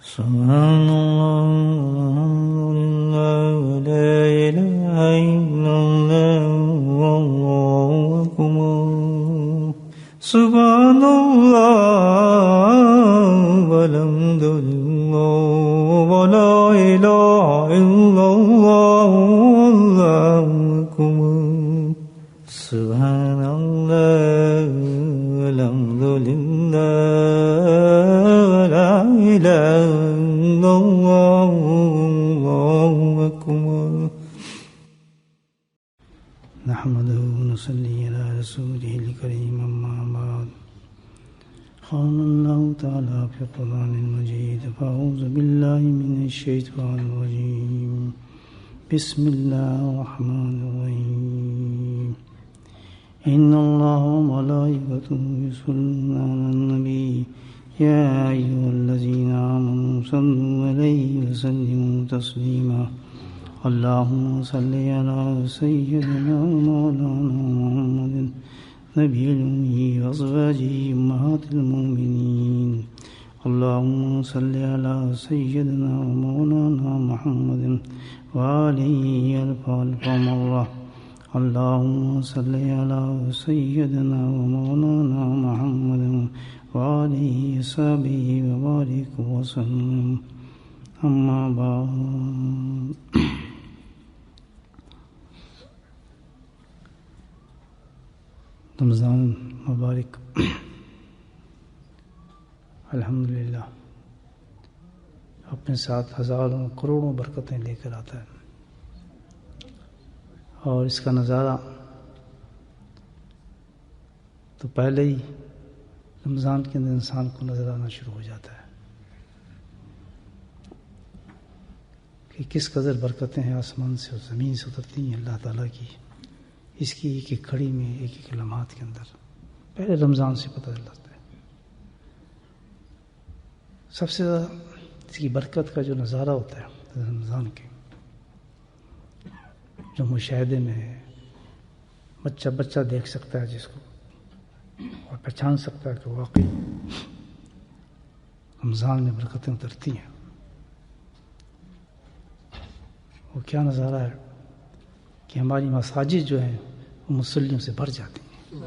سبحان اللہ لا الہ الا اللہ واللہ اکبر سبحان اللہ والحمد للہ ولا الہ الا اللہ واللہ اکبر سبحان اللہ والحمد للہ ولا الہ الا اللہ واللہ اکبر نحمده ونصلي على رسوله الكريم أما بعد قال الله تعالى في القرآن المجيد فأعوذ بالله من الشيطان الرجيم بسم الله الرحمن الرحيم إن الله وملائكته يصلون على النبي يا أيها الذين آمنوا صلوا عليه وسلموا تسليما اللهم صل على سيدنا مولانا محمد نبي الأمي وأزواجه أمهات المؤمنين اللهم صل على سيدنا مولانا محمد وآله ألف مرة اللهم صل على سيدنا ومولانا محمد وآله وصحبه وبارك وسلم أما بعد رمضان مبارک الحمدللہ اپنے ساتھ ہزاروں کروڑوں برکتیں لے کر آتا ہے، اور اس کا نظارہ تو پہلے ہی رمضان کے اندر انسان کو نظر آنا شروع ہو جاتا ہے کہ کس قدر برکتیں ہیں آسمان سے اور زمین سے اترتی ہیں اللہ تعالیٰ کی، اس کی ایک ایک کھڑی میں ایک ایک لمحات کے اندر پہلے رمضان سے پتہ چلتا ہے۔ سب سے زیادہ اس کی برکت کا جو نظارہ ہوتا ہے رمضان کے، جو مشاہدے میں ہے، بچہ دیکھ سکتا ہے جس کو اور پہچان سکتا ہے کہ واقعی رمضان میں برکتیں اترتی ہیں۔ وہ کیا نظارہ ہے کہ ہماری مساجد جو ہیں وہ مصلیوں سے بھر جاتی ہیں،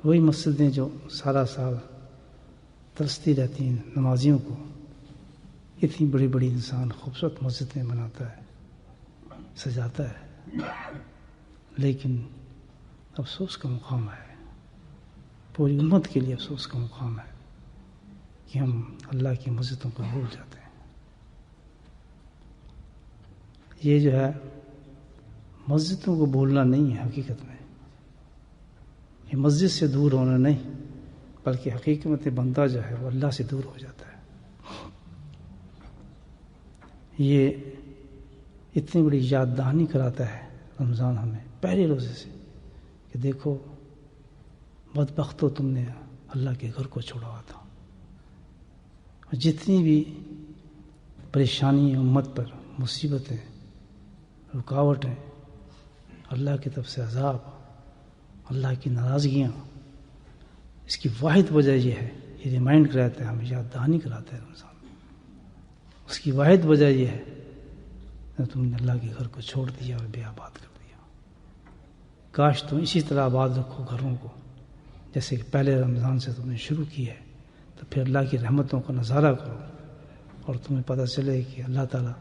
وہی مسجدیں جو سارا سال ترستی رہتی ہیں نمازیوں کو، اتنی بڑی بڑی انسان خوبصورت مسجدیں بناتا ہے، سجاتا ہے، لیکن افسوس کا مقام ہے، پوری امت کے لیے افسوس کا مقام ہے کہ ہم اللہ کی مسجدوں کو بھول جاتے ہیں۔ یہ جو ہے مسجدوں کو بھولنا نہیں ہے، حقیقت میں یہ مسجد سے دور ہونا نہیں، بلکہ حقیقت میں بندہ جو ہے وہ اللہ سے دور ہو جاتا ہے۔ یہ اتنی بڑی یاد دہانی کراتا ہے رمضان ہمیں پہلے روزے سے کہ دیکھو بدبختو تم نے اللہ کے گھر کو چھوڑا ہوا تھا، اور جتنی بھی پریشانی امت پر، مصیبتیں، رکاوٹیں، اللہ کی طرف سے عذاب، اللہ کی ناراضگیاں، اس کی واحد وجہ یہ ہے، یہ ریمائنڈ کراتا ہے، ہمیں یاد دہانی کراتا ہے رمضان، اس کی واحد وجہ یہ ہے کہ تم نے اللہ کے گھر کو چھوڑ دیا اور بے آباد کر دیا۔ کاش تم اسی طرح آباد رکھو گھروں کو جیسے کہ پہلے رمضان سے تم نے شروع کی ہے، تو پھر اللہ کی رحمتوں کا نظارہ کرو اور تمہیں پتہ چلے کہ اللہ تعالیٰ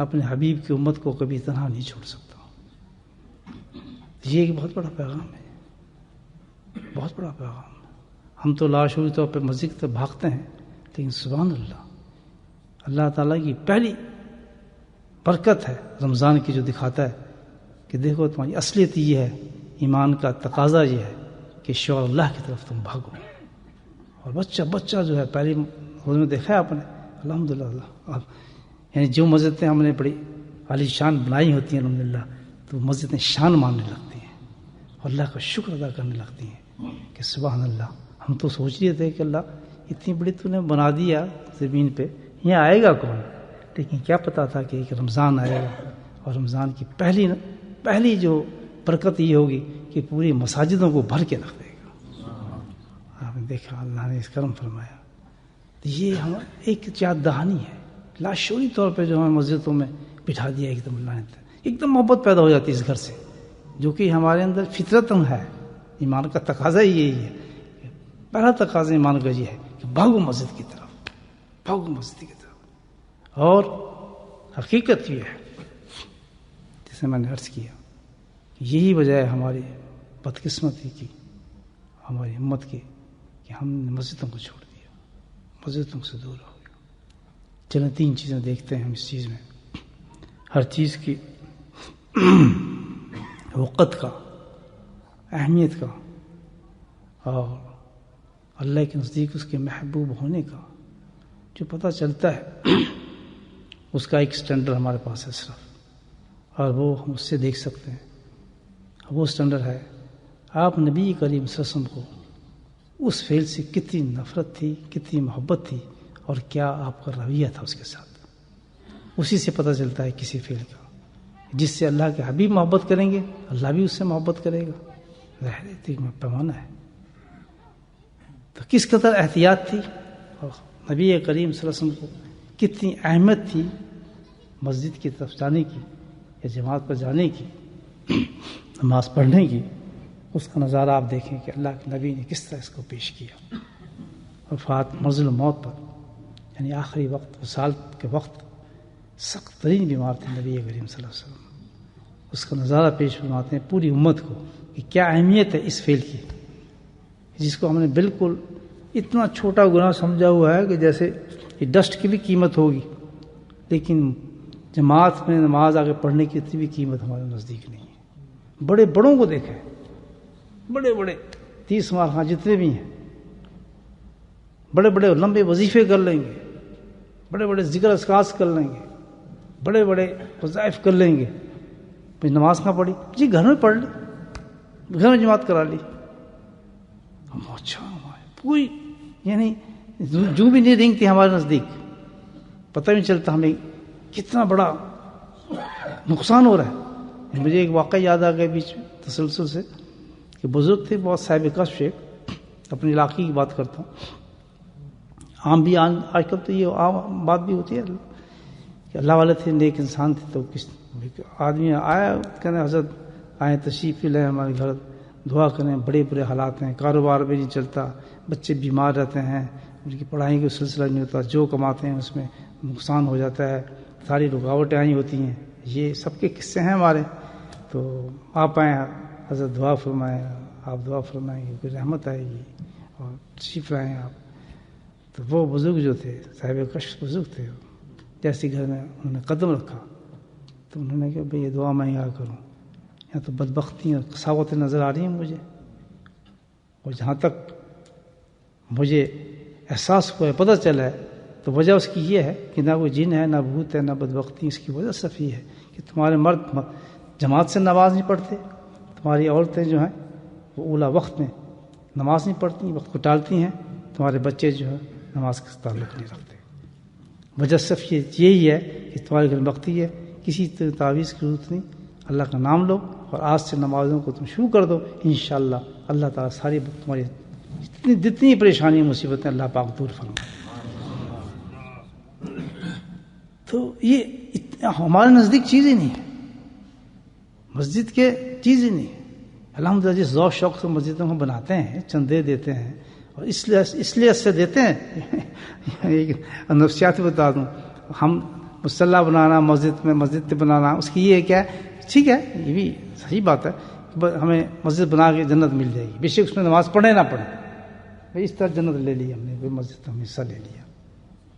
اپنے حبیب کی امت کو کبھی تنہا نہیں چھوڑ سکتا۔ یہ ایک بہت بڑا پیغام ہے، بہت بڑا پیغام۔ ہم تو لاشعوری طور پہ مسجد تک بھاگتے ہیں، لیکن سبحان اللہ، اللہ تعالیٰ کی پہلی برکت ہے رمضان کی جو دکھاتا ہے کہ دیکھو تمہاری اصلیت یہ ہے، ایمان کا تقاضا یہ ہے کہ شوق اللہ کی طرف تم بھاگو۔ اور بچہ جو ہے پہلی روز میں دیکھا ہے آپ نے، الحمدللہ، یعنی جو مسجدیں ہم نے بڑی عالی شان بنائی ہوتی ہیں الحمدللہ، تو مسجدیں شان ماننے لگتی ہیں اور اللہ کا شکر ادا کرنے لگتی ہیں کہ سبحان اللہ، ہم تو سوچ رہے تھے کہ اللہ اتنی بڑی تو نے بنا دیا زمین پہ، یہاں آئے گا کون؟ لیکن کیا پتا تھا کہ ایک رمضان آئے گا، اور رمضان کی پہلی جو برکت یہ ہوگی کہ پوری مساجدوں کو بھر کے رکھ دے گا۔ آپ نے دیکھا اللہ نے اس کرم فرمایا، تو یہ ہم ایک یاد دہانی ہے، لاشعوری طور پہ جو ہمیں مسجدوں میں بٹھا دیا ایک دم اللہ نے، ایک دم محبت پیدا ہو جاتی ہے اس گھر سے، جو کہ ہمارے اندر فطرتاً ہے. ایمان کا تقاضا ہی یہی ہے. پہلا تقاضا ایمان کا یہ ہے کہ بھاگو مسجد کی طرف، بھاگو مسجد کی طرف. اور حقیقت یہ ہے جیسے میں نے عرض کیا، یہی وجہ ہے ہماری بدقسمتی کی، ہماری امت کی، کہ ہم نے مسجدوں کو چھوڑ دیا، مسجدوں سے دور ہو گیا. چلیں 3 چیزیں دیکھتے ہیں ہم اس چیز میں. ہر چیز کی وقت کا، اہمیت کا، اور اللہ کے نزدیک اس کے محبوب ہونے کا جو پتہ چلتا ہے، اس کا ایک سٹینڈرڈ ہمارے پاس ہے صرف، اور وہ ہم اس سے دیکھ سکتے ہیں. وہ سٹینڈرڈ ہے آپ نبی کریم صلی اللہ علیہ وسلم کو اس فعل سے کتنی نفرت تھی، کتنی محبت تھی، اور کیا آپ کا رویہ تھا اس کے ساتھ. اسی سے پتہ چلتا ہے کسی فعل کا. جس سے اللہ کے حبیب محبت کریں گے اللہ بھی اس سے محبت کرے گا. ظاہر پیمانہ ہے. تو کس قدر احتیاط تھی، اور نبی کریم صلی اللہ علیہ وسلم کو کتنی اہمیت تھی مسجد کی طرف جانے کی یا جماعت پر جانے کی، نماز پڑھنے کی. اس کا نظارہ آپ دیکھیں کہ اللہ کے نبی نے کس طرح اس کو پیش کیا. وفات منزل موت پر، یعنی آخری وقت، وصال کے وقت سخت ترین بیمار تھے نبی کریم صلی اللہ علیہ وسلم. اس کا نظارہ پیش فرماتے ہیں پوری امت کو کہ کیا اہمیت ہے اس فعل کی، جس کو ہم نے بالکل اتنا چھوٹا گناہ سمجھا ہوا ہے کہ جیسے یہ ڈسٹ کی بھی قیمت ہوگی، لیکن جماعت میں نماز آگے پڑھنے کی اتنی بھی قیمت ہمارے نزدیک نہیں ہے. بڑے بڑوں کو دیکھیں، بڑے بڑے 30 مار خاں جتنے بھی ہیں، بڑے بڑے لمبے وظیفے کر لیں گے، بڑے بڑے ذکر اذکار کر لیں گے، بڑے بڑے وظائف کر لیں گے. پھر نماز کہاں پڑھی؟ جی گھر میں پڑھ لی، گھر میں جماعت کرا لی. اچھا کوئی یعنی جو بھی نہیں رینگتی ہمارے نزدیک، پتہ نہیں چلتا ہمیں کتنا بڑا نقصان ہو رہا ہے. مجھے ایک واقعہ یاد آ گیا بیچ میں تسلسل سے، کہ بزرگ تھے بہت صاحب کشف شیخ، اپنے علاقے کی بات کرتا ہوں. عام بھی آج کل تو یہ عام بات بھی ہوتی ہے کہ اللہ والے تھے، نیک انسان تھے. تو کس آدمی آیا کہنے حضرت آئے تشریف لیں ہمارے گھر، دعا کریں، بڑے بڑے حالات ہیں، کاروبار بھی نہیں چلتا، بچے بیمار رہتے ہیں، ان کی پڑھائی کا سلسلہ نہیں ہوتا، جو کماتے ہیں اس میں نقصان ہو جاتا ہے، ساری رکاوٹیں آئی ہوتی ہیں. یہ سب کے قصے ہیں ہمارے. تو آپ آئیں حضرت دعا فرمائیں، آپ دعا فرمائیں گے کوئی رحمت آئے گی، اور تشریف لائیں آپ. تو وہ بزرگ جو تھے، صاحب کشف بزرگ تھے، جیسے گھر میں انہوں نے قدم رکھا تو انہوں نے کہا بھئی یہ دعا میں کیا کروں، یہاں تو بدبختی اور قساوتیں نظر آ رہی ہیں مجھے. اور جہاں تک مجھے احساس ہوا ہے، پتہ چلا ہے، تو وجہ اس کی یہ ہے کہ نہ کوئی جن ہے، نہ بھوت ہے، نہ بدبختی. اس کی وجہ صرف یہ ہے کہ تمہارے مرد جماعت سے نماز نہیں پڑھتے، تمہاری عورتیں جو ہیں وہ اولا وقت میں نماز نہیں پڑھتی، وقت کو ٹالتی ہیں، تمہارے بچے جو ہیں نماز کا تعلق نہیں رکھتے. وجہ صرف یہی ہے کہ تمہارے گھر وقتی ہے، کسی تعویذ کی ضرورت نہیں. اللہ کا نام لو اور آج سے نمازوں کو تم شروع کر دو، انشاءاللہ اللہ تعالیٰ ساری تمہاری جتنی پریشانی مصیبتیں اللہ پاک دور فرمائے. تو یہ ہمارے نزدیک چیز ہی نہیں ہے، مسجد کے چیز ہی نہیں ہے. الحمدللہ جس ذوق شوق سے مسجدوں کو بناتے ہیں، چندے دیتے ہیں، اور اس لیے سے دیتے ہیں. نفسیات بتا دوں، ہم مصلی بنانا مسجد میں، مسجد بنانا، اس کی یہ کیا ہے، ٹھیک ہے یہ بھی صحیح بات ہے، ہمیں مسجد بنا کے جنت مل جائے گی، بے شک اس میں نماز پڑھے نہ پڑھے، اس طرح جنت لے لی ہم نے، مسجد ہم حصہ لے لیا.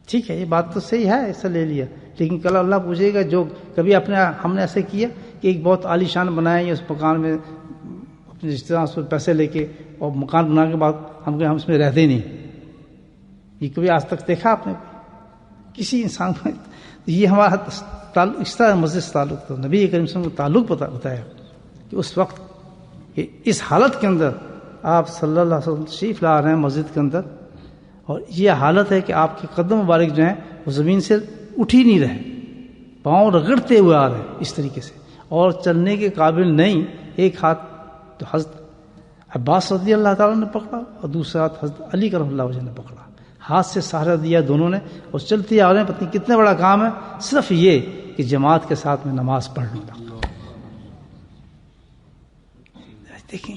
ٹھیک ہے یہ بات تو صحیح ہے، ایسا لے لیا، لیکن کل اللہ پوچھے گا جو کبھی ہم نے ایسے کیا کہ ایک بہت عالی شان بنائے یا اس مکان میں اپنے رشتے داروں سے پیسے لے کے اور مکان بنا کے بعد ہم اس میں رہتے نہیں، یہ کبھی آج تک دیکھا آپ نے کسی انسان کو؟ یہ ہمارا تعلق اس طرح مسجد سے تعلق تھا. نبی کریم صلی اللہ علیہ وسلم کو تعلق بتایا کہ اس وقت اس حالت کے اندر آپ صلی اللہ علیہ وسلم تشریف لا رہے ہیں مسجد کے اندر، اور یہ حالت ہے کہ آپ کے قدم مبارک جو ہیں وہ زمین سے اٹھ ہی نہیں رہے، پاؤں رگڑتے ہوئے آ رہے ہیں اس طریقے سے، اور چلنے کے قابل نہیں. ایک ہاتھ تو حضرت عباس رضی اللہ تعالیٰ نے پکڑا اور دوسرا ہاتھ حضرت علی کرم اللہ وجہ نے پکڑا. ہاتھ سے سہارا دیا دونوں نے اور چلتے آ رہے ہیں. پتہ نہیں کتنا بڑا کام ہے صرف یہ کہ جماعت کے ساتھ میں نماز پڑھ لوں گا. دیکھیں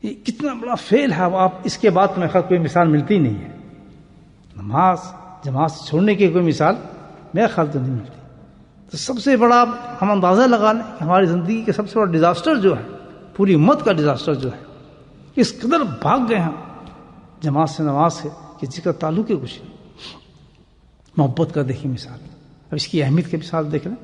یہ کتنا بڑا فیل ہے. آپ اس کے بعد میں کوئی مثال ملتی نہیں ہے. نماز جماعت سے چھوڑنے کی کوئی مثال میرے خیال تو نہیں ملتی. تو سب سے بڑا ہم اندازہ لگا لیں کہ ہماری زندگی کے سب سے بڑا ڈیزاسٹر جو ہے, پوری امت کا ڈیزاسٹر جو ہے, اس قدر بھاگ گئے ہم جماعت سے نماز سے کہ جس کا تعلق ہے کچھ نہیں. محبت کا دیکھیں مثال. اب اس کی اہمیت کی مثال دیکھ لیں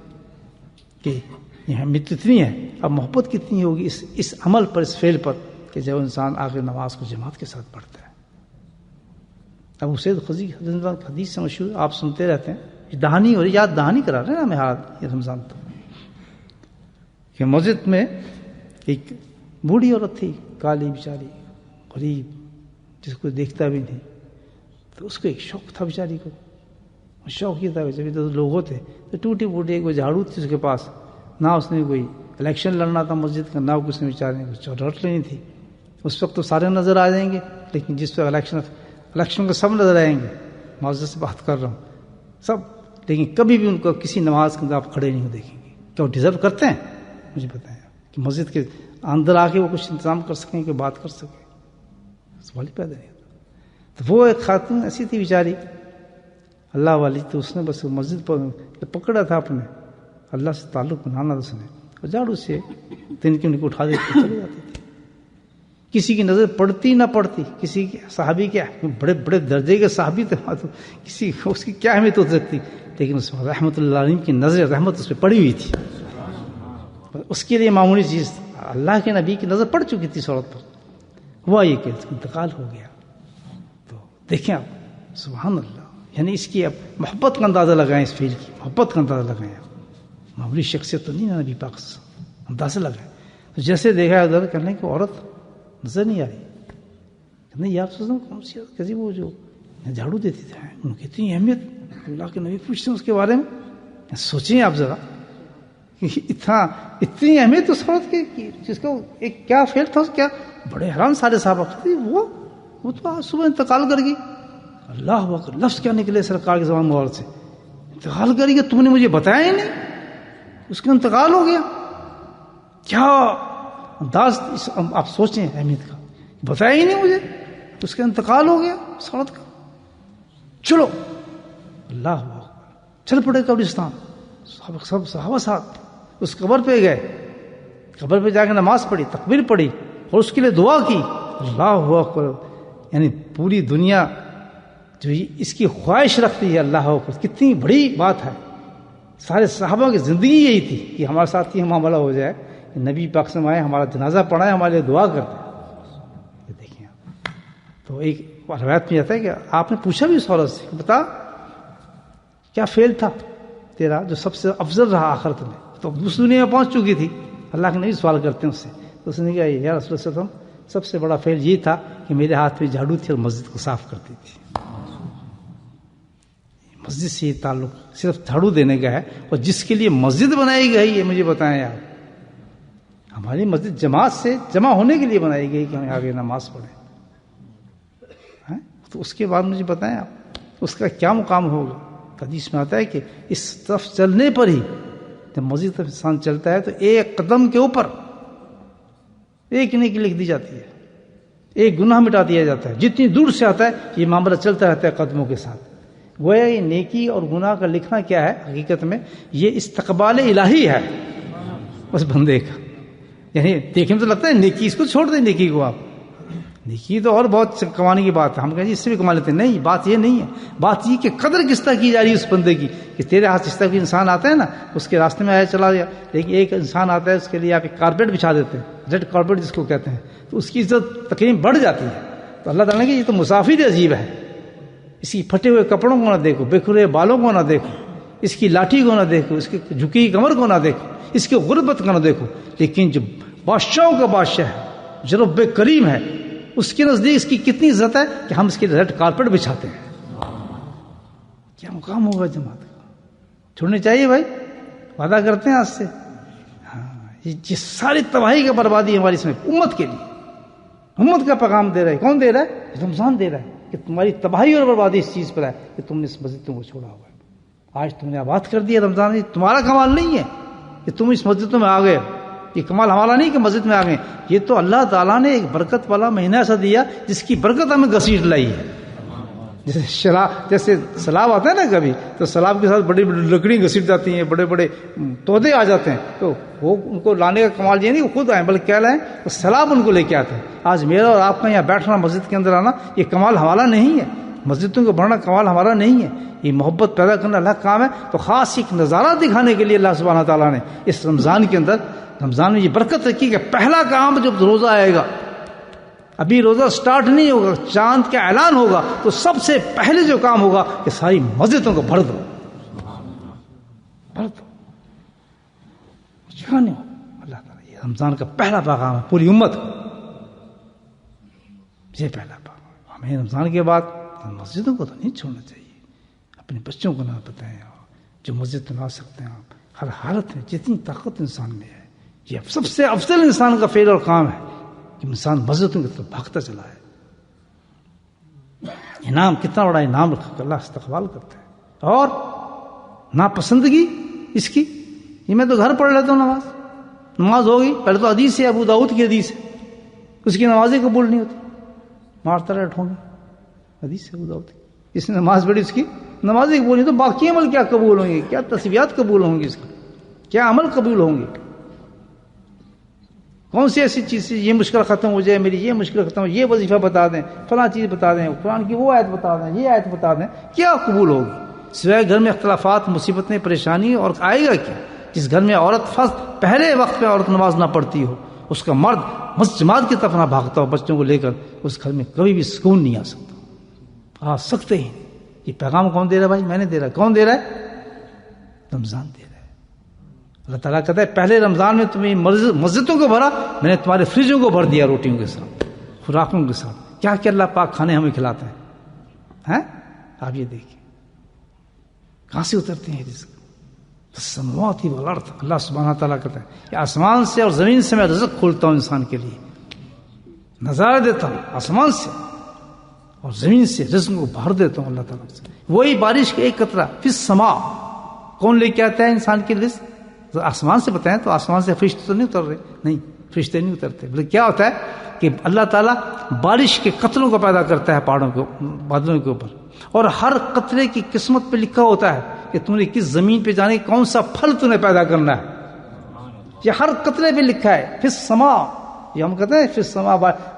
کہ یہ اہمیت اتنی ہے, اب محبت کتنی ہوگی اس عمل پر, اس فعل پر, کہ جب انسان آخر نماز کو جماعت کے ساتھ پڑھتا ہے. ابو سعید خدری حدیث سے مشہور آپ سنتے رہتے ہیں, دہانی اور یاد دہانی کرا رہے ہیں ہمیں ہاتھ یہ رمضان تو, کہ مسجد میں ایک بوڑھی عورت تھی, کالی بیچاری, غریب, جس کو دیکھتا بھی نہیں. تو اس کو ایک شوق تھا بیچاری کو, شوق یہ تھا جب تو لوگ ہوتے تو ٹوٹی پوٹی کوئی جھاڑو تھی اس کے پاس, نہ اس نے کوئی الیکشن لڑنا تھا مسجد کا, نہ کچھ نے بیچارے کچھ رٹ لینی تھی. اس وقت تو سارے نظر آ جائیں گے, لیکن جس وقت الیکشن کو سب نظر آئیں گے. معذرت سے بات کر رہا ہوں سب, لیکن کبھی بھی ان کو کسی نماز کے اندر آپ کھڑے نہیں دیکھیں گے. کیا وہ ڈیزرو کرتے ہیں؟ مجھے بتائیں کہ مسجد کے اندر آ کے وہ کچھ انتظام کر سکیں کہ بات کر سکیں, سوال ہی پیدا نہیں ہوتا. تو وہ ایک خاتون ایسی تھی بیچاری اللہ والی, تو اس نے بس مسجد پر پکڑا تھا اپنے اللہ سے تعلق بنانا, اس نے اور جھاڑو سے دن کی ان کو اٹھا دیتے چلے جاتے تھے. کسی کی نظر پڑتی نہ پڑتی, کسی کے صحابی کیا بڑے بڑے درجے کے صحابی تھے, تو کسی اس کی کیا اہمیت ہو سکتی, لیکن اس میں رحمت اللہ علیہ کی نظر رحمت اس پہ پڑی ہوئی تھی. اس کے لیے معمولی چیز, اللہ کے نبی کی نظر پڑ چکی تھی اس عورت پر. ہوا یہ کہ اس کا انتقال ہو گیا. تو دیکھیں آپ سبحان اللہ, یعنی اس کی اب محبت کا اندازہ لگائیں, اس فیل کی محبت کا اندازہ لگائیں. معمولی شخصیت تو نہیں ہے نبی پاک سے, اندازہ لگائیں. تو جیسے دیکھا ادھر کرنے کی عورت نظر نہیں آ رہی, نہیں یار سوچتا کون سی کسی وہ جو جھاڑو دیتی تھے, ان کی اتنی اہمیت, اللہ کے نبی پوچھتے ہیں اس کے بارے میں. سوچیں آپ ذرا کہ اتنی اہمیت اس عورت کی, جس کا ایک کیا فیل تھا, کیا بڑے حیران سارے صحابہ تھے. وہ تو آج صبح انتقال کر گئی. اللہ اکبر, لفظ کیا نکلے سرکار کے زبان مبارک سے, انتقال کر گئی, تم نے مجھے بتایا ہی نہیں, اس کا انتقال ہو گیا. کیا انداز آپ سوچیں اہمیت کا, بتایا ہی نہیں مجھے, اس کا انتقال ہو گیا اس عورت کا. چلو اللہ اکبر, چل پڑے قبرستان, سب صحابہ ساتھ اس قبر پہ گئے. قبر پہ جا کے نماز پڑھی, تکبیر پڑھی اور اس کے لیے دعا کی. اللہ اکبر, یعنی پوری دنیا جو اس کی خواہش رکھتی ہے, اللہ اکبر, کتنی بڑی بات ہے. سارے صحابہ کی زندگی یہی تھی کہ ہمارے ساتھ یہ معاملہ ہو جائے, نبی پاک سے آئے, ہمارا جنازہ پڑھائے, ہمارے لیے دعا کرتے ہیں. دیکھیں تو ایک روایت میں آتا ہے کہ آپ نے پوچھا بھی اس عورت سے, بتا کیا فیل تھا تیرا جو سب سے افضل رہا آخرت میں. تو اس دنیا میں پہنچ چکی تھی, اللہ کے نبی سوال کرتے ہیں اس سے. تو اس نے کہا یا رسول اللہ صلی اللہ علیہ وسلم, سب سے بڑا فیل یہ تھا کہ میرے ہاتھ میں جھاڑو تھی اور مسجد کو صاف کرتی تھی. مسجد سے یہ تعلق صرف جھاڑو دینے کا ہے, اور جس کے لیے مسجد بنائی گئی ہے مجھے بتائیں آپ, ہماری مسجد جماعت سے جمع ہونے کے لیے بنائی گئی کہ ہم آگے نماز پڑھیں. تو اس کے بعد مجھے بتائیں آپ اس کا کیا مقام ہوگا. حدیث میں آتا ہے کہ اس طرف چلنے پر ہی, جب مسجد طرف انسان چلتا ہے تو ایک قدم کے اوپر ایک نیکی لکھ دی جاتی ہے, ایک گناہ مٹا دیا جاتا ہے. جتنی دور سے آتا ہے یہ معاملہ چلتا رہتا ہے قدموں کے ساتھ. گویا یہ نیکی اور گناہ کا لکھنا کیا ہے حقیقت میں, یہ استقبال الہی ہے اس بندے کا. یعنی دیکھنے میں تو لگتا ہے نیکی, اس کو چھوڑ دیں نیکی کو آپ, نیکی تو اور بہت کمانے کی بات ہے, ہم کہیں اس سے بھی کما لیتے ہیں. نہیں, بات یہ نہیں ہے. بات یہ کہ قدر کس طرح کی جا رہی ہے اس بندے کی, کہ تیرے ہاتھ اس طرح کوئی انسان آتا ہے نا, اس کے راستے میں آیا چلا گیا, لیکن ایک انسان آتا ہے اس کے لیے آپ ایک کارپیٹ بچھا دیتے ہیں, ریڈ کارپیٹ جس کو کہتے ہیں, تو اس کی عزت تقریباً بڑھ جاتی ہے. تو اللہ تعالیٰ نے کہ یہ تو مسافر عجیب ہے, اس کی پھٹے ہوئے کپڑوں کو نہ دیکھو, بکھرے بالوں کو نہ دیکھو, اس کی لاٹھی کو نہ دیکھو, اس کی جھکی کمر کو نہ دیکھو, اس کی غربت کو نہ دیکھو, لیکن جو بادشاہوں کا بادشاہ ہے, جو رب کریم ہے, اس کے نزدیک اس کی کتنی عزت ہے کہ ہم اس کے ریڈ کارپیٹ بچھاتے ہیں. کیا مقام ہوگا جماعت کا, چھوڑنی چاہیے بھائی, وعدہ کرتے ہیں آج سے. ہاں, یہ ساری تباہی کا بربادی ہماری اس میں امت کے لیے, امت کا پیغام دے رہا ہے. کون دے رہا ہے؟ رمضان دے رہا ہے کہ تمہاری تباہی اور بربادی اس چیز پر ہے کہ تم نے اس مسجدوں کو چھوڑا ہوا ہے. آج تم نے آباد کر دیا رمضان. تمہارا کمال نہیں ہے کہ تم اس مسجدوں میں آ گئے. یہ کمال ہمارا نہیں کہ مسجد میں آ گئے. یہ تو اللہ تعالیٰ نے ایک برکت والا مہینہ ایسا دیا جس کی برکت ہمیں گھسیٹ لائی ہے. جیسے سیلاب آتا ہے نا کبھی، تو سیلاب کے ساتھ بڑی بڑی لکڑی گھسیٹ جاتی ہیں، بڑے بڑے تودے آ جاتے ہیں، تو وہ ان کو لانے کا کمال یہ نہیں وہ خود آئیں بلکہ کیا لائیں، تو سیلاب ان کو لے کے آتے ہیں. آج میرا اور آپ کا یہاں بیٹھنا، مسجد کے اندر آنا، یہ کمال ہمارا نہیں ہے. مسجدوں کو بڑھنا کمال ہمارا نہیں ہے. یہ محبت پیدا کرنا اللہ کا کام ہے. تو خاص ایک نظارہ دکھانے کے لیے اللہ سبحانہ تعالیٰ نے اس رمضان کے اندر، رمضان میں یہ برکت رکھی کہ پہلا کام جب روزہ آئے گا، ابھی روزہ سٹارٹ نہیں ہوگا، چاند کا اعلان ہوگا، تو سب سے پہلے جو کام ہوگا کہ ساری مسجدوں کو بھر دو، بھر دو. نہیں ہو اللہ تعالیٰ، یہ رمضان کا پہلا پیغام ہے پوری امت کو. یہ پہلا پیغام ہمیں رمضان کے بعد مسجدوں کو تو نہیں چھوڑنا چاہیے. اپنے بچوں کو نہ بتائیں جو مسجد میں آ سکتے ہیں. آپ ہر حالت میں جتنی طاقت انسان میں ہے، یہ سب سے افضل انسان کا فعل اور کام ہے کہ انسان مسجدوں کی طرف بھاگتا چلا ہے. انعام کتنا بڑا انعام رکھ کر اللہ استقبال کرتا ہے. اور ناپسندگی اس کی، یہ میں تو گھر پڑھ لیتا ہوں نماز ہوگی، پہلے تو حدیث ہے، ابو داؤد کی حدیث ہے، اس کی نمازیں قبول نہیں ہوتی، مارتا رہے ٹھونگے. حدیث ہے ابو داؤد کی، جس نے نماز پڑھی اس کی نمازیں قبول نہیں، تو باقی عمل کیا قبول ہوں گے؟ کیا تصویات قبول ہوں گی؟ اس کا کیا عمل قبول ہوں گے؟ کون سی ایسی چیز سے یہ مشکل ختم ہو جائے، میری یہ مشکل ختم ہو، یہ وظیفہ بتا دیں، فلاں چیز بتا دیں، قرآن کی وہ آیت بتا دیں، یہ آیت بتا دیں، کیا قبول ہوگی؟ سوائے گھر میں اختلافات، مصیبتیں، پریشانی. اور آئے گا کیا؟ جس گھر میں عورت پہلے وقت پہ عورت نماز نہ پڑھتی ہو، اس کا مرد جماعت کی طرف نہ بھاگتا ہو بچوں کو لے کر، اس گھر میں کبھی بھی سکون نہیں آ سکتا. آ سکتے ہی. یہ پیغام کون دے رہا ہے بھائی؟ میں نے دے رہا. کون دے رہا ہے؟ رمضان دے رہا ہے. اللہ تعالیٰ کہتا ہے پہلے رمضان میں تمہیں مسجدوں کو بھرا، میں نے تمہارے فریجوں کو بھر دیا روٹیوں کے ساتھ، خوراکوں کے ساتھ. کیا کیا اللہ پاک کھانے ہمیں کھلاتے ہیں. آپ یہ دیکھیں کہاں سے اترتے ہیں رزق. السماوات والارض، اللہ سبحانہ تعالیٰ کہتا ہے کہ آسمان سے اور زمین سے میں رزق کھولتا ہوں انسان کے لیے، نظارہ دیتا ہوں آسمان سے اور زمین سے رزق کو بھر دیتا ہوں اللہ تعالیٰ سے. وہی بارش کا ایک قطرہ فی السماء، کون لے کے آتا ہے انسان کے رزق؟ آسمان سے بتائیں تو آسمان سے فرشتے تو نہیں اتر رہے، نہیں فرشتے نہیں اترتے، بلکہ کیا ہوتا ہے کہ اللہ تعالیٰ بارش کے قطروں کو پیدا کرتا ہے پہاڑوں کو، بادلوں کے اوپر، اور ہر قطرے کی قسمت پہ لکھا ہوتا ہے کہ تم نے کس زمین پہ جانے کون سا پھل تم نے پیدا کرنا ہے. یہ ہر قطرے پہ لکھا ہے فی السماء. یہ ہم کہتے ہیں فی السماء،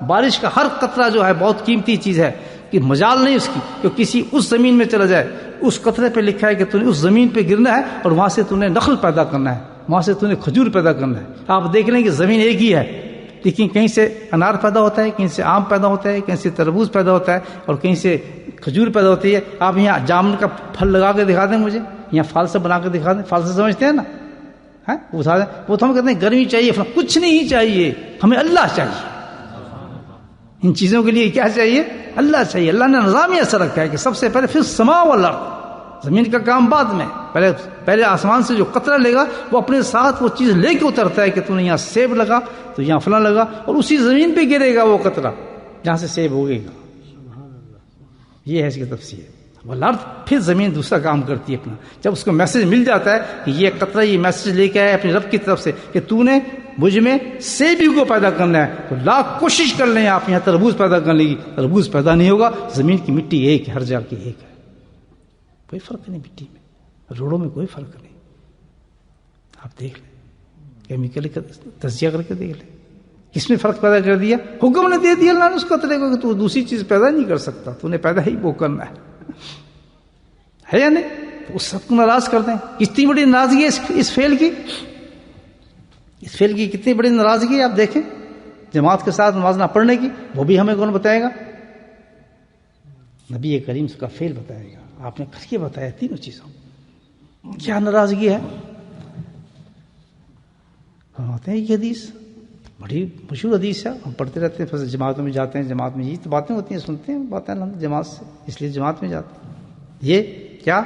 بارش کا ہر قطرہ جو ہے بہت قیمتی چیز ہے، کہ مجال نہیں اس کی کہ کسی اس زمین میں چلا جائے. اس قطرے پہ لکھا ہے کہ تم نے اس زمین پہ گرنا ہے اور وہاں سے تم نے نخل پیدا کرنا ہے، وہاں سے تم نے کھجور پیدا کرنا ہے. آپ دیکھ لیں کہ زمین ایک ہی ہے، لیکن کہیں سے انار پیدا ہوتا ہے، کہیں سے آم پیدا ہوتا ہے، کہیں سے تربوز پیدا ہوتا ہے، اور کہیں سے کھجور پیدا ہوتی ہے. آپ یہاں جامن کا پھل لگا کے دکھا دیں مجھے، یہاں فالسا بنا کے دکھا دیں. فالسا سمجھتے ہیں نا؟ وہ اٹھا دیں. وہ تو ہم کہتے ہیں گرمی چاہیے، کچھ نہیں چاہیے، ہمیں اللہ چاہیے. ان چیزوں کے لیے کیا چاہیے؟ اللہ چاہیے. اللہ نے نظام ہی ایسا رکھا ہے کہ سب سے پہلے فی السماء والارض، زمین کا کام بعد میں، پہلے آسمان سے جو قطرہ لے گا وہ اپنے ساتھ وہ چیز لے کے اترتا ہے کہ تو نے یہاں سیب لگا تو یہاں فلاں لگا، اور اسی زمین پہ گرے گا وہ قطرہ جہاں سے سیب ہوگے گا. یہ ہے اس کی تفسیر. والارض، پھر زمین دوسرا کام کرتی ہے اپنا. جب اس کو میسج مل جاتا ہے کہ یہ قطرہ یہ میسج لے کے آیا اپنے رب کی طرف سے کہ تو نے مجھ میں سیب کو پیدا کرنا ہے، تو لاکھ کوشش کر لیں آپ یہاں تربوز پیدا کرنے کی، تربوز پیدا نہیں ہوگا. زمین کی مٹی ایک ہے، ہر جگہ کی ایک ہے، کوئی فرق نہیں مٹی میں، روڑوں میں کوئی فرق نہیں. آپ دیکھ لیں، کیمیکل کا تجزیہ کر کے دیکھ لیں کس میں فرق پیدا کر دیا. حکم نے دے دیا اللہ نے اس قطرے کو کہ تو دوسری چیز پیدا نہیں کر سکتا، تو نے پیدا ہی وہ کرنا ہے یا نہیں. تو اس سب کو ناراض کر دیں. کتنی بڑی ناراضگی ہے اس فعل کی، اس فعل کی کتنی بڑی ناراضگی ہے. آپ دیکھیں جماعت کے ساتھ نماز نہ پڑھنے کی، وہ بھی ہمیں کون بتائے گا؟ نبی کریم کا فعل بتائے گا. آپ نے کر کے بتایا تینوں چیزوں. کیا ناراضگی ہے؟ فرماتے ہیں یہ حدیث بڑی مشہور حدیث ہے، ہم پڑھتے رہتے ہیں. پھر جماعتوں میں جاتے ہیں، جماعت میں یہ تو باتیں ہوتی ہیں، سنتے ہیں باتیں جماعت سے، اس لیے جماعت میں جاتے ہیں. یہ کیا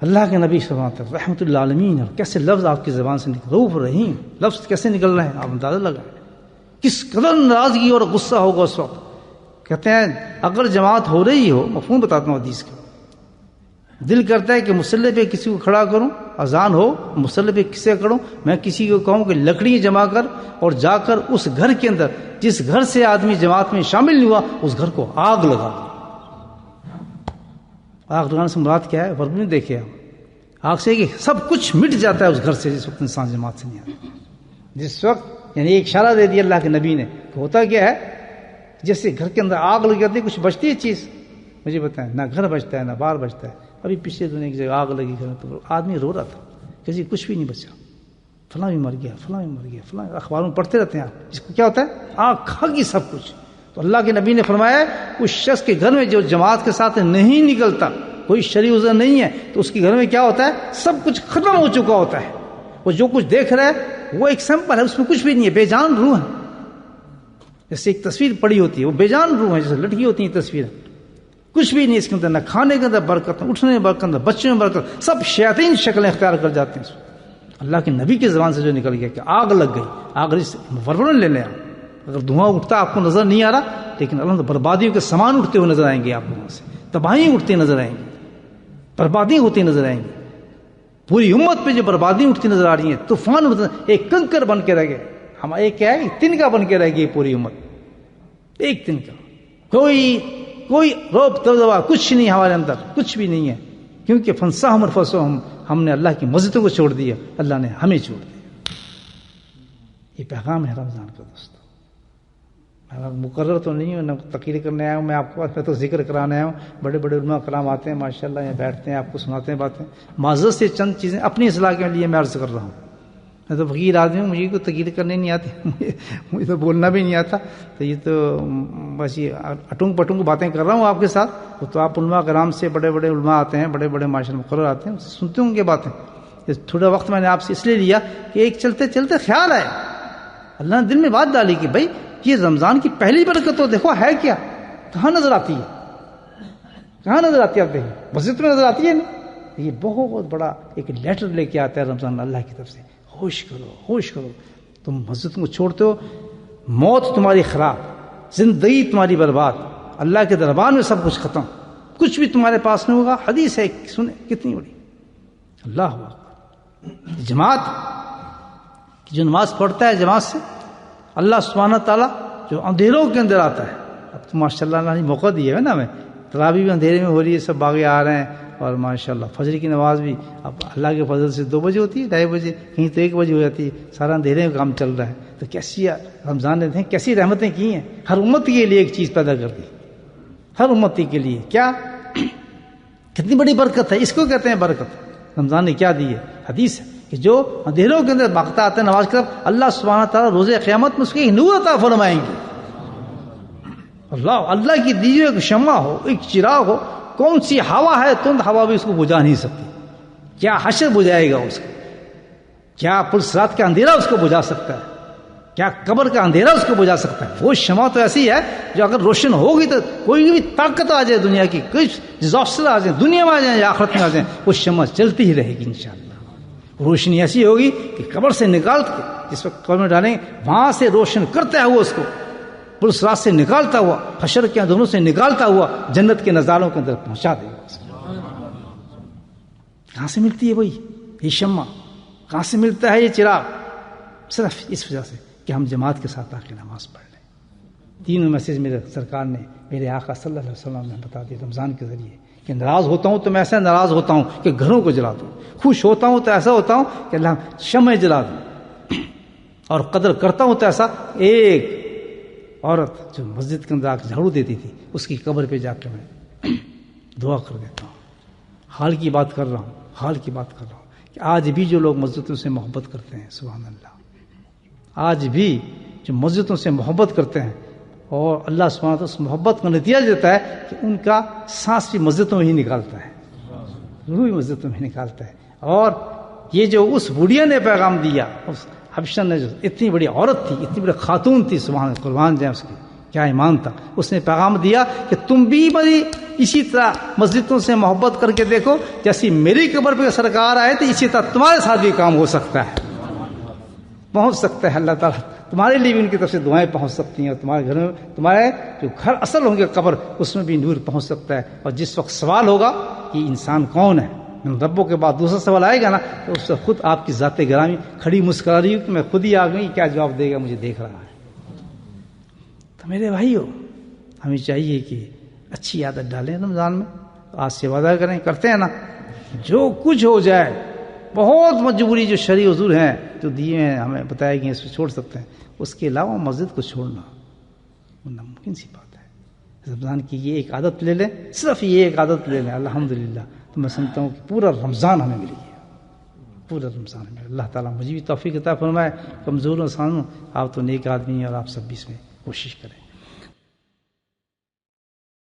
اللہ کے نبی صلی اللہ علیہ وسلم رحمۃ اللہ عالمین، اور کیسے لفظ آپ کی زبان سے نکل، رؤوف رحیم لفظ کیسے نکل رہے ہیں آپ اندازہ لگائیں. کس قدر ناراضگی اور غصہ ہوگا اس وقت کہتے ہیں اگر جماعت ہو رہی ہو، مفہوم بتاتا ہوں حدیث کا، دل کرتا ہے کہ مصلی پہ کسی کو کھڑا کروں، اذان ہو مصلی پہ کسے کروں، میں کسی کو کہوں کہ لکڑی جمع کر اور جا کر اس گھر کے اندر جس گھر سے آدمی جماعت میں شامل نہیں ہوا اس گھر کو آگ لگا دو۔ آگ لگانے سے مراد کیا ہے؟ ورب نہیں دیکھے آپ، آگ سے کہ سب کچھ مٹ جاتا ہے اس گھر سے جس وقت انسان جماعت سے نہیں آتا، جس وقت یعنی ایک اشارہ دے دیا اللہ کے نبی نے کہ ہوتا کیا ہے، جیسے گھر کے اندر آگ لگ جاتی ہے کچھ بچتی ہے چیز، مجھے بتائیں نہ گھر بچتا ہے نہ بار بچتا ہے۔ ابھی پچھلے دنیا کی جگہ آگ لگی گھر تو آدمی رو رہا تھا کہ کچھ بھی نہیں بچا، فلاں بھی مر گیا، فلاں بھی مر گیا، فلاں، اخباروں میں پڑھتے رہتے ہیں آپ، اس کو کیا ہوتا ہے؟ آگ کھا گئی سب کچھ۔ تو اللہ کے نبی نے فرمایا اس شخص کے گھر میں جو جماعت کے ساتھ نہیں نکلتا، کوئی شرعی عذر نہیں ہے، تو اس کے گھر میں کیا ہوتا ہے؟ سب کچھ ختم ہو چکا ہوتا ہے، وہ جو کچھ دیکھ رہا ہے وہ ایک سیمپل ہے، اس میں کچھ بھی نہیں ہے، بے جان روح ہے۔ جیسے ایک تصویر پڑی ہوتی ہے وہ بے جان روح ہے، جیسے لٹکی ہوتی ہیں تصویریں، کچھ بھی نہیں اس کے اندر، نہ کھانے کے اندر برکت، نہ اٹھنے میں برکت، نہ بچوں میں برکت، سب شیاطین شکلیں اختیار کر جاتے ہیں۔ اللہ کے نبی کی زبان سے جو نکل گیا کہ آگ لگ گئی، آگ ورنہ لے لیں آپ، اگر دھواں اٹھتا آپ کو نظر نہیں آ رہا، لیکن اللہ بربادیوں کے سامان اٹھتے ہوئے نظر آئیں گے آپ کو، وہاں سے تباہی اٹھتی نظر آئیں گی، بربادیاں ہوتی نظر آئیں گی، پوری امت پہ جو بربادیاں اٹھتی نظر آ رہی ہیں، طوفان اٹھتا، ایک کنکر بن کے رہ گئے ہم، ایک کیا ہے تنکا بن کے رہ گئی پوری امت، ایک تنکا، کوئی روب دبدبا کچھ نہیں ہمارے اندر، کچھ بھی نہیں ہے، کیونکہ فنساہم انفسہم، ہم نے اللہ کی مسجدوں کو چھوڑ دیا، اللہ نے ہمیں چھوڑ دیا۔ یہ پیغام ہے رمضان کا دوستو۔ میں مقرر تو نہیں ہوں، نہ تقریر کرنے آیا ہوں میں آپ کو، میں تو ذکر کرانے آیا ہوں، بڑے بڑے علماء کرام آتے ہیں ماشاءاللہ، یہاں بیٹھتے ہیں آپ کو سناتے ہیں باتیں، معذرت سے چند چیزیں اپنی اصلاح کے لیے میں عرض کر رہا ہوں۔ میں تو فقیر آدمی ہوں، مجھے کوئی تقریر کرنے نہیں آتی، مجھے تو بولنا بھی نہیں آتا، تو یہ تو بس یہ اٹونگ پٹونگ باتیں کر رہا ہوں آپ کے ساتھ، وہ تو آپ علماء کرام سے بڑے بڑے علماء آتے ہیں، بڑے بڑے ماشاءاللہ مقرر آتے ہیں، سنتے ہوں گے باتیں۔ تھوڑا وقت میں نے آپ سے اس لیے لیا کہ ایک چلتے چلتے خیال آئے، اللہ نے دل میں بات ڈالی کہ بھائی یہ رمضان کی پہلی برکت تو دیکھو ہے کیا، کہاں نظر آتی ہے، کہاں نظر آتی ہے؟ آپ دیکھیں مسجد میں نظر آتی ہے نہیں، یہ بہت بڑا ایک لیٹر لے کے آتا ہے رمضان اللہ کی طرف سے، ہوش کرو ہوش کرو، تم مسجد کو چھوڑتے ہو، موت تمہاری خراب، زندگی تمہاری برباد، اللہ کے دربار میں سب کچھ ختم، کچھ بھی تمہارے پاس نہیں ہوگا۔ حدیث ہے سنیں کتنی بڑی، اللہ اکبر۔ جماعت جو نماز پڑھتا ہے جماعت سے، اللہ سبحانہ تعالیٰ جو اندھیروں کے اندر آتا ہے، اب تو ماشاء اللہ نے موقع دیا ہے نا، ہمیں تراویح بھی اندھیرے میں ہو رہی ہے، سب باغے آ رہے ہیں، اور ماشاءاللہ فجر کی نماز بھی اب اللہ کے فضل سے 2 بجے ہوتی ہے، 2:30 بجے، کہیں تو 1 بجے ہو جاتی ہے، سارا اندھیرے میں کام چل رہا ہے۔ تو کیسی رمضان نے کیسی رحمتیں کی ہیں، ہر امت کے لیے ایک چیز پیدا کر دی، ہر امتی کے لیے، کیا کتنی بڑی برکت ہے، اس کو کہتے ہیں برکت۔ رمضان نے کیا دی ہے؟ حدیث ہے کہ جو اندھیروں کے اندر بھاگتا آتا ہے نماز کی طرف، اللہ سبحانہ تعالیٰ روز قیامت میں اس کی نور عطا فرمائیں گے۔ اللہ کی دی ہوئی ایک شمع ہو، ایک چراغ ہو، کون سی ہوا ہے، تند ہوا بھی اس کو بجھا نہیں سکتی، کیا حشر بجھائے گا اس کو، کیا پلسرات کا اندھیرا اس کو بجھا سکتا ہے، کیا قبر کا اندھیرا اس کو بجھا سکتا ہے؟ وہ شمع تو ایسی ہے جو اگر روشن ہوگی تو کوئی بھی طاقت آ جائے دنیا کی، کوئی ڈیزاسٹر آ جائے دنیا میں آ جائیں یا آخرت میں آ جائیں، وہ شمع چلتی ہی رہے گی انشاءاللہ۔ روشنی ایسی ہوگی کہ قبر سے نکال کے جس وقت قبر میں ڈالیں وہاں سے روشن کرتا ہوا اس کو پلسرات سے نکالتا ہوا، حشر کے اندروں سے نکالتا ہوا جنت کے نظاروں کے اندر پہنچا دے گا۔ کہاں سے ملتی ہے وہی یہ شمع، کہاں سے ملتا ہے یہ چراغ؟ صرف اس وجہ سے کہ ہم جماعت کے ساتھ آ کے نماز پڑھ لیں۔ 3 میسج میرے سرکار نے، میرے آقا صلی اللہ علیہ وسلم نے بتا دی رمضان کے ذریعے کہ ناراض ہوتا ہوں تو میں ایسا ناراض ہوتا ہوں کہ گھروں کو جلا دوں، خوش ہوتا ہوں تو ایسا ہوتا ہوں کہ اللہ شمع جلا دوں، اور قدر کرتا ہوں تو ایسا ایک عورت جو مسجد کے اندر آ کے جھاڑو دیتی تھی اس کی قبر پہ جا کے میں دعا کر دیتا ہوں۔ حال کی بات کر رہا ہوں، حال کی بات کر رہا ہوں کہ آج بھی جو لوگ مسجدوں سے محبت کرتے ہیں، سبحان اللہ، آج بھی جو مسجدوں سے محبت کرتے ہیں، اور اللہ سبحانہ تعالیٰ اس محبت کا نتیجہ دیتا ہے کہ ان کا سانس بھی مسجدوں میں ہی نکالتا ہے، روح بھی مسجدوں میں نکالتا ہے۔ اور یہ جو اس بڑھیا نے پیغام دیا، اس حبشہ نے، جو اتنی بڑی عورت تھی، اتنی بڑی خاتون تھی، سبحان اللہ، قربان جائیں اس کی، کیا ایمان تھا، اس نے پیغام دیا کہ تم بھی بڑی اسی طرح مسجدوں سے محبت کر کے دیکھو، جیسی میری قبر پہ سرکار آئے تھے اسی طرح تمہارے ساتھ بھی کام ہو سکتا ہے، پہنچ سکتا ہے، اللہ تعالیٰ تمہارے لیے بھی ان کی طرف سے دعائیں پہنچ سکتی ہیں، اور تمہارے گھر میں تمہارے جو گھر اصل ہوں گے قبر اس میں بھی نور پہنچ سکتا ہے. اور جس وقت سوال ہوگا کہ انسان کون ہے، ربوں کے بعد دوسرا سوال آئے گا نا، تو اس سے خود آپ کی ذات گرامی کھڑی مسکرا رہی ہوں کہ میں خود ہی آ گئی، کیا جواب دے گا مجھے دیکھ رہا ہے. تو میرے بھائیو، ہمیں چاہیے کہ اچھی عادت ڈالیں رمضان میں. آج سے وعدہ کریں، کرتے ہیں نا، جو کچھ ہو جائے، بہت مجبوری جو شرعی حضور ہیں جو دیے ہیں ہمیں بتایا گیا اس کو چھوڑ سکتے ہیں، اس کے علاوہ مسجد کو چھوڑنا وہ ناممکن سی بات ہے. رمضان کی یہ ایک عادت لے لیں، صرف یہ ایک عادت لے لیں، الحمدللہ. تو میں سمجھتا ہوں کہ پورا رمضان ہمیں مل گیا، پورا رمضان ہمیں. اللہ تعالیٰ مجھے بھی توفیق عطا فرمائے. کمزور انسان ہوں، آپ تو نیک آدمی ہیں اور آپ سب بھی اس میں کوشش کریں.